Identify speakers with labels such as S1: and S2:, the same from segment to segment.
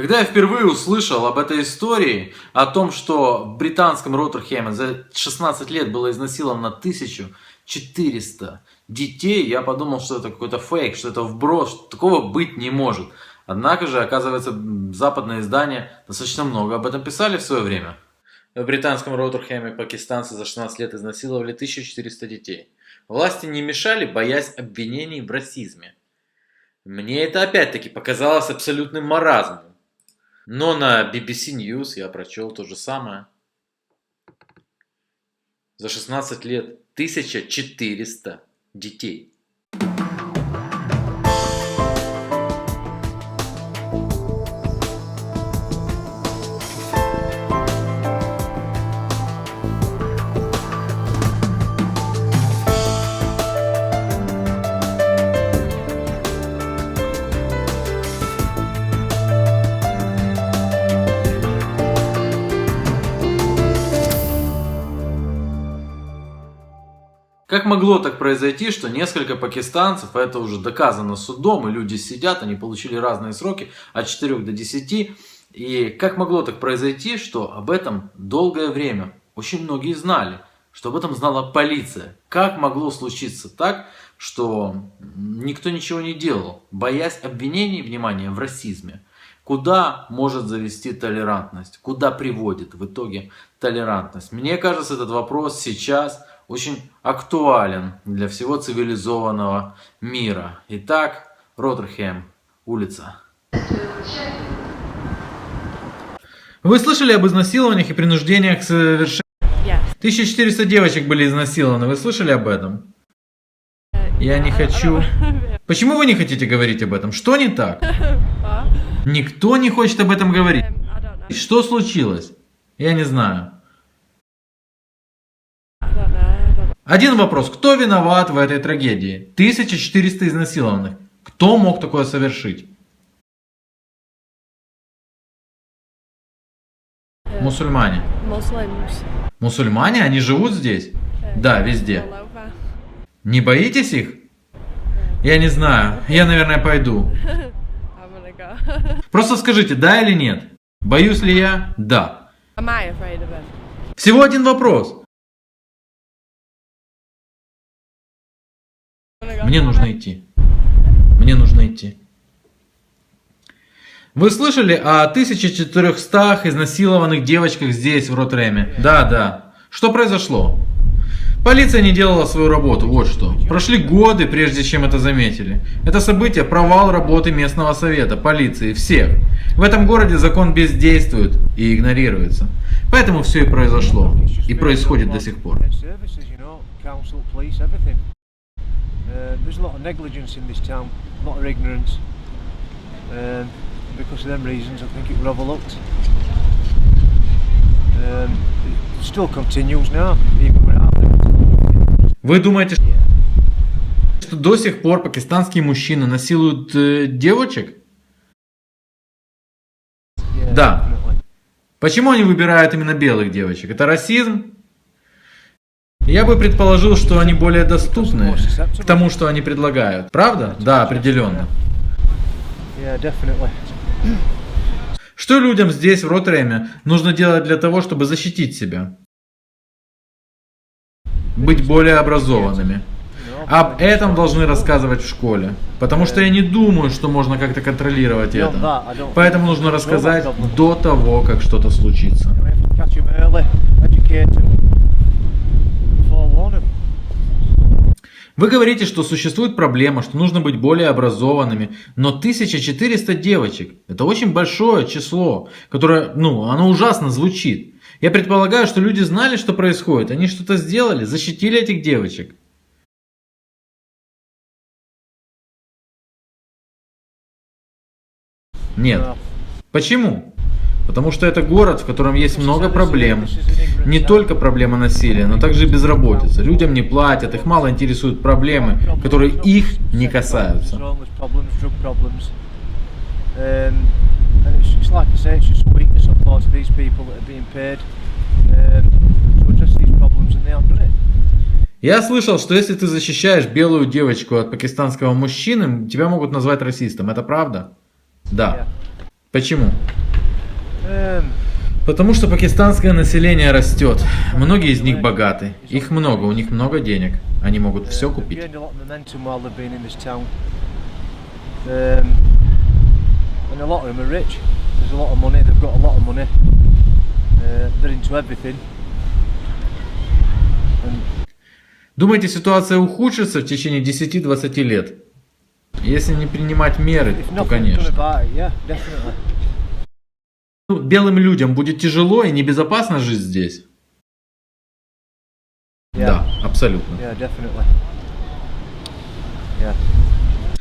S1: Когда я впервые услышал об этой истории, о том, что в британском Роттерхеме за 16 лет было изнасиловано 1400 детей, я подумал, что это какой-то фейк, что это вброс, что такого быть не может. Однако же, оказывается, западные издания достаточно много об этом писали в свое время. В британском Роттерхеме пакистанцы за 16 лет изнасиловали 1400 детей. Власти не мешали, боясь обвинений в расизме. Мне это опять-таки показалось абсолютным маразмом. Но на BBC News я прочел то же самое. За 16 лет 1400 детей. Как могло так произойти, что несколько пакистанцев, это уже доказано судом, и люди сидят, они получили разные сроки, от 4 до 10. И как могло так произойти, что об этом долгое время очень многие знали, что об этом знала полиция. Как могло случиться так, что никто ничего не делал, боясь обвинений, внимания, в расизме? Куда может завести толерантность? Куда приводит в итоге толерантность? Мне кажется, этот вопрос сейчас очень актуален для всего цивилизованного мира. Итак, Роттерхем, улица. Вы слышали об изнасилованиях и принуждениях к совершению? 1400 девочек были изнасилованы. Вы слышали об этом? Я не хочу. Почему вы не хотите говорить об этом? Что не так? Никто не хочет об этом говорить. Что случилось? Я не знаю. Один вопрос. Кто виноват в этой трагедии? 1400 изнасилованных. Кто мог такое совершить? Мусульмане. Мусульмане? Они живут здесь? Да, везде. Не боитесь их? Я не знаю. Я, наверное, пойду. Просто скажите, да или нет? Боюсь ли я? Да. Всего один вопрос. Мне нужно идти. Мне нужно идти. Вы слышали о 1400 изнасилованных девочках здесь, в Роттерхеме? Да. Что произошло? Полиция не делала свою работу, вот что. Прошли годы, прежде чем это заметили. Это событие – провал работы местного совета, полиции, всех. В этом городе закон бездействует и игнорируется. Поэтому все и произошло. И происходит до сих пор.
S2: There's a lot of negligence in this town, a lot of ignorance. Because of them reasons, I think it was overlooked. It still continues now, even without them.
S1: Вы думаете, что до сих пор пакистанские мужчины насилуют девочек? Да. Почему они выбирают именно белых девочек? Это расизм? Я бы предположил, что они более доступны к тому, что они предлагают. Правда? Да, определенно. Что людям здесь, в Роттерхеме, нужно делать для того, чтобы защитить себя? Быть более образованными. Об этом должны рассказывать в школе. Потому что я не думаю, что можно как-то контролировать это. Поэтому нужно рассказать до того, как что-то случится. Вы говорите, что существует проблема, что нужно быть более образованными, но 1400 девочек – это очень большое число, которое, оно ужасно звучит. Я предполагаю, что люди знали, что происходит, они что-то сделали, защитили этих девочек. Нет. Почему? Потому что это город, в котором есть много проблем. Не только проблема насилия, но также и безработица. Людям не платят, их мало интересуют проблемы, которые их не касаются. Я слышал, что если ты защищаешь белую девочку от пакистанского мужчины, тебя могут назвать расистом. Это правда? Да. Почему?
S2: Um,
S1: Потому что пакистанское население растет. Многие из них богаты. Их много, у них много денег. Они могут все
S2: they've
S1: купить.
S2: gained a lot of momentum while they've been in this town. And a lot of them are rich. There's a lot of money, they've got a lot of money. They're into everything. And
S1: Думаете, ситуация ухудшится в течение 10-20 лет? Если не принимать меры,
S2: if
S1: то
S2: nothing's done
S1: конечно.
S2: about it, yeah, definitely.
S1: Ну, белым людям будет тяжело и небезопасно жить здесь?
S2: Yeah.
S1: Да, абсолютно.
S2: Yeah, definitely. Yeah.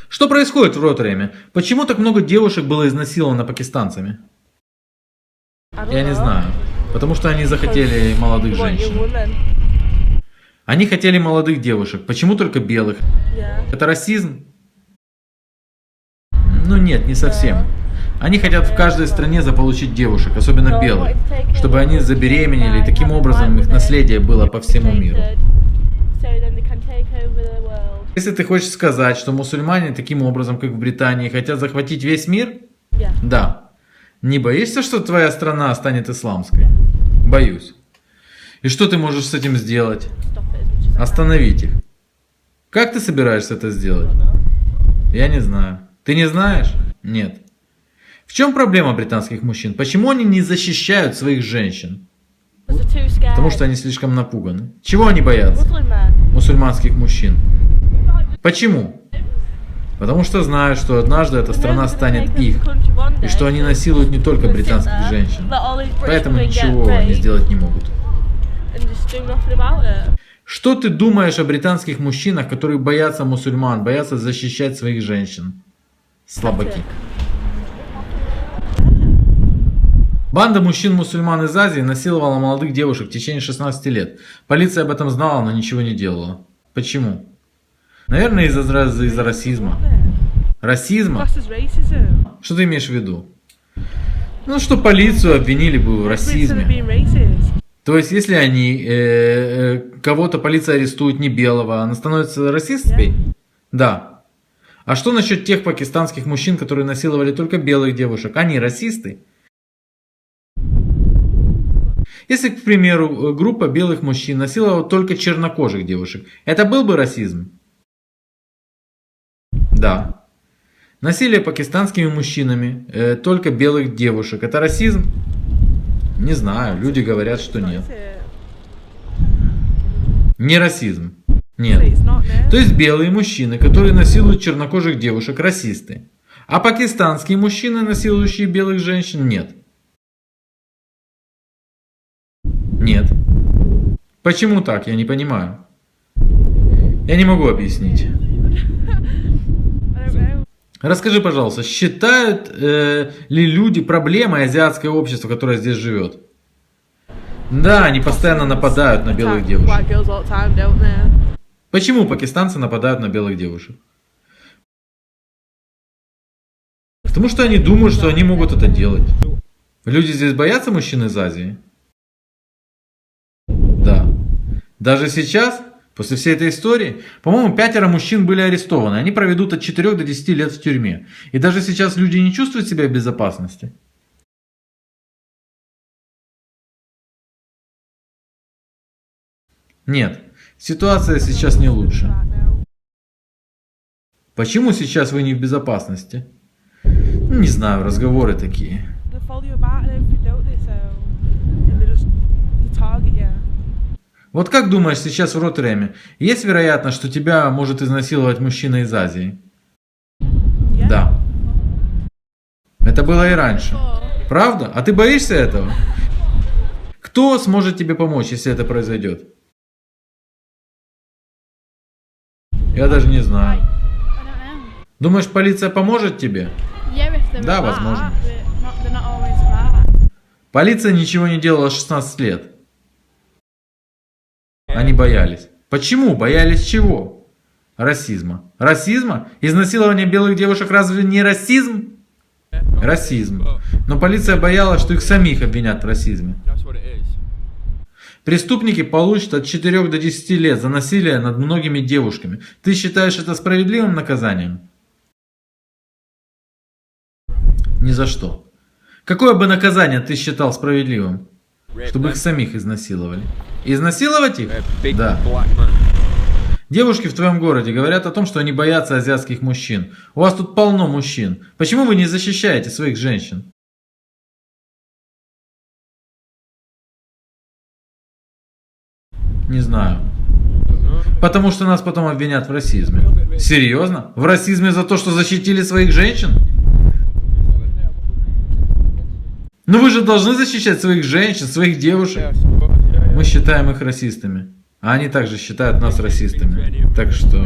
S1: Что происходит в Роттердаме? Почему так много девушек было изнасиловано пакистанцами? Я не знаю. Потому что они захотели молодых женщин. Они хотели молодых девушек. Почему только белых? Это расизм? Ну нет, не совсем. Они хотят в каждой стране заполучить девушек, особенно белых, чтобы они забеременели, и таким образом их наследие было по всему миру. Если ты хочешь сказать, что мусульмане таким образом, как в Британии, хотят захватить весь мир? Да. Не боишься, что твоя страна станет исламской? Боюсь. И что ты можешь с этим сделать? Остановить их. Как ты собираешься это сделать? Я не знаю. Ты не знаешь? Нет. В чем проблема британских мужчин? Почему они не защищают своих женщин? Потому что они слишком напуганы. Чего они боятся? Мусульманских мужчин. Почему? Потому что знают, что однажды эта страна станет их. И что они насилуют не только британских женщин. Поэтому ничего они сделать не могут. Что ты думаешь о британских мужчинах, которые боятся мусульман, боятся защищать своих женщин? Слабаки. Банда мужчин-мусульман из Азии насиловала молодых девушек в течение 16 лет. Полиция об этом знала, но ничего не делала. Почему? Наверное, из-за расизма. Расизма? Что ты имеешь в виду? Ну, что полицию обвинили бы в расизме. То есть, если они, кого-то полиция арестует не белого, она становится расисткой? Да. А что насчет тех пакистанских мужчин, которые насиловали только белых девушек? Они расисты? Если, к примеру, группа белых мужчин насиловала только чернокожих девушек, это был бы расизм? Да. Насилие пакистанскими мужчинами только белых девушек, это расизм? Не знаю, люди говорят, что нет. Не расизм. Нет. То есть белые мужчины, которые насилуют чернокожих девушек, расисты. А пакистанские мужчины, насилующие белых женщин, нет. Нет. Почему так? Я не понимаю. Я не могу объяснить. Расскажи, пожалуйста, считают ли люди проблемой азиатское общество, которое здесь живет? Да, они постоянно нападают на белых девушек. Почему пакистанцы нападают на белых девушек? Потому что они думают, что они могут это делать. Люди здесь боятся мужчин из Азии? Да. Даже сейчас, после всей этой истории, по-моему, 5 мужчин были арестованы. Они проведут от 4 до 10 лет в тюрьме. И даже сейчас люди не чувствуют себя в безопасности. Нет, ситуация сейчас не лучше. Почему сейчас вы не в безопасности? Не знаю, разговоры такие. Вот как думаешь, сейчас в Роттердаме есть вероятность, что тебя может изнасиловать мужчина из Азии? Да. Это было и раньше. Правда? А ты боишься этого? Кто сможет тебе помочь, если это произойдет? Я даже не знаю. Думаешь, полиция поможет тебе? Да, возможно. Полиция ничего не делала 16 лет. Они боялись. Почему? Боялись чего? Расизма. Расизма? Изнасилование белых девушек разве не расизм? Расизм. Но полиция боялась, что их самих обвинят в расизме. Преступники получат от 4 до 10 лет за насилие над многими девушками. Ты считаешь это справедливым наказанием? Ни за что. Какое бы наказание ты считал справедливым? Чтобы их самих изнасиловали. Изнасиловать их? Да. Девушки в твоем городе говорят о том, что они боятся азиатских мужчин. У вас тут полно мужчин. Почему вы не защищаете своих женщин? Не знаю. Потому что нас потом обвинят в расизме. Серьезно? В расизме за то, что защитили своих женщин? Ну вы же должны защищать своих женщин, своих девушек. Мы считаем их расистами. А они также считают нас расистами. Так что